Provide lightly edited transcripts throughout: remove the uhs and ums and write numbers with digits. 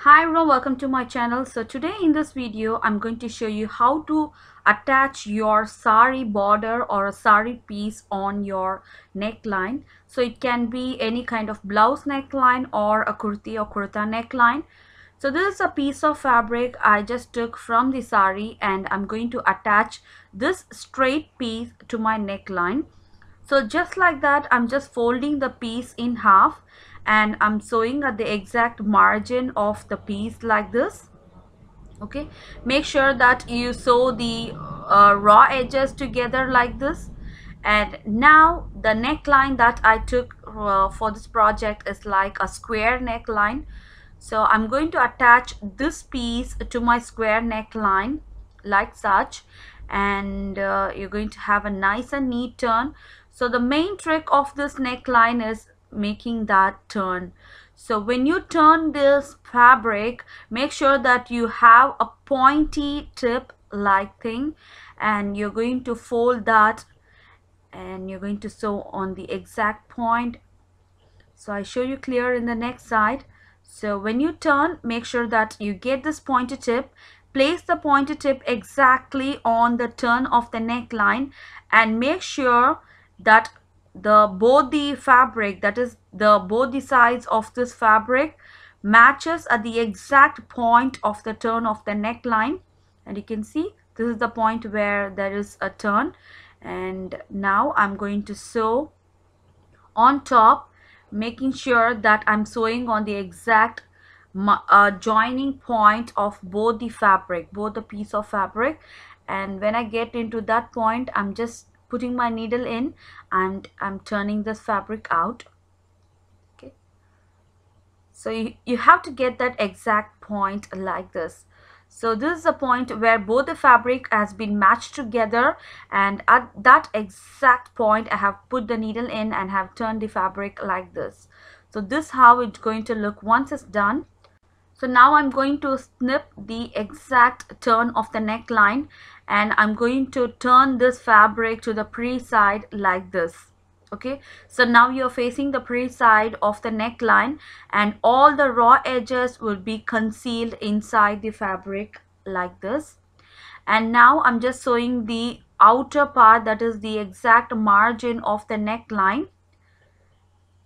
Hi everyone, welcome to my channel. So today in this video I'm going to show you how to attach your sari border or a sari piece on your neckline. So it can be any kind of blouse neckline or a kurti or kurta neckline. So this is a piece of fabric I just took from the sari and I'm going to attach this straight piece to my neckline. So just like that, I'm just folding the piece in half and I'm sewing at the exact margin of the piece like this. Okay, make sure that you sew the raw edges together like this. And now the neckline that I took for this project is like a square neckline. So I'm going to attach this piece to my square neckline like such, and you're going to have a nice and neat turn. So the main trick of this neckline is making that turn. So when you turn this fabric, make sure that you have a pointy tip like thing, and you're going to fold that and you're going to sew on the exact point. So I show you clear in the next side. So when you turn, make sure that you get this pointer tip, place the pointer tip exactly on the turn of the neckline, and make sure that both the fabric, that is both the sides of this fabric, matches at the exact point of the turn of the neckline. And you can see this is the point where there is a turn. And now I'm going to sew on top, making sure that I'm sewing on the exact joining point of both the fabric, both the piece of fabric. And when I get into that point, I'm just putting my needle in and I'm turning this fabric out. Okay, so you have to get that exact point like this. So this is a point where both the fabric has been matched together, and at that exact point I have put the needle in and have turned the fabric like this. So this is how it's going to look once it's done. So now I'm going to snip the exact turn of the neckline, and I'm going to turn this fabric to the pre side like this. Okay, so now you're facing the pre side of the neckline, and all the raw edges will be concealed inside the fabric like this. And now I'm just sewing the outer part, that is the exact margin of the neckline.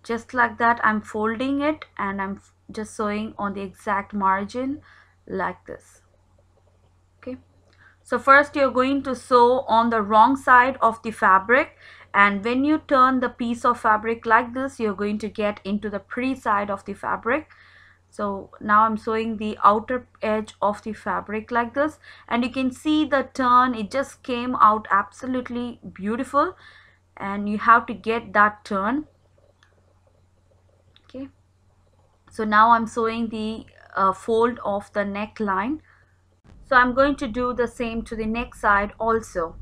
Just like that, I'm folding it and I'm just sewing on the exact margin like this. Okay, so first you're going to sew on the wrong side of the fabric, and when you turn the piece of fabric like this, you're going to get into the pre side of the fabric. So now I'm sewing the outer edge of the fabric like this, and you can see the turn, it just came out absolutely beautiful, and you have to get that turn. Okay, so now I'm sewing the fold of the neckline. So I'm going to do the same to the neck side also.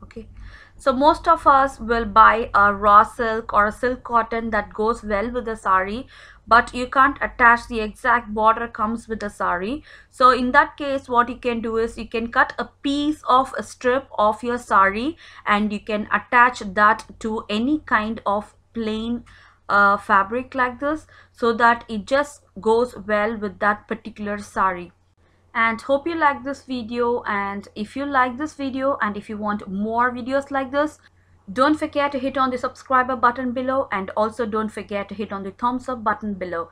Okay, so most of us will buy a raw silk or a silk cotton that goes well with the sari, but you can't attach the exact border comes with the sari. So in that case, what you can do is you can cut a piece of a strip of your sari and you can attach that to any kind of plain fabric like this, so that it just goes well with that particular sari. And hope you like this video, and if you like this video and if you want more videos like this, don't forget to hit on the subscriber button below, and also don't forget to hit on the thumbs up button below.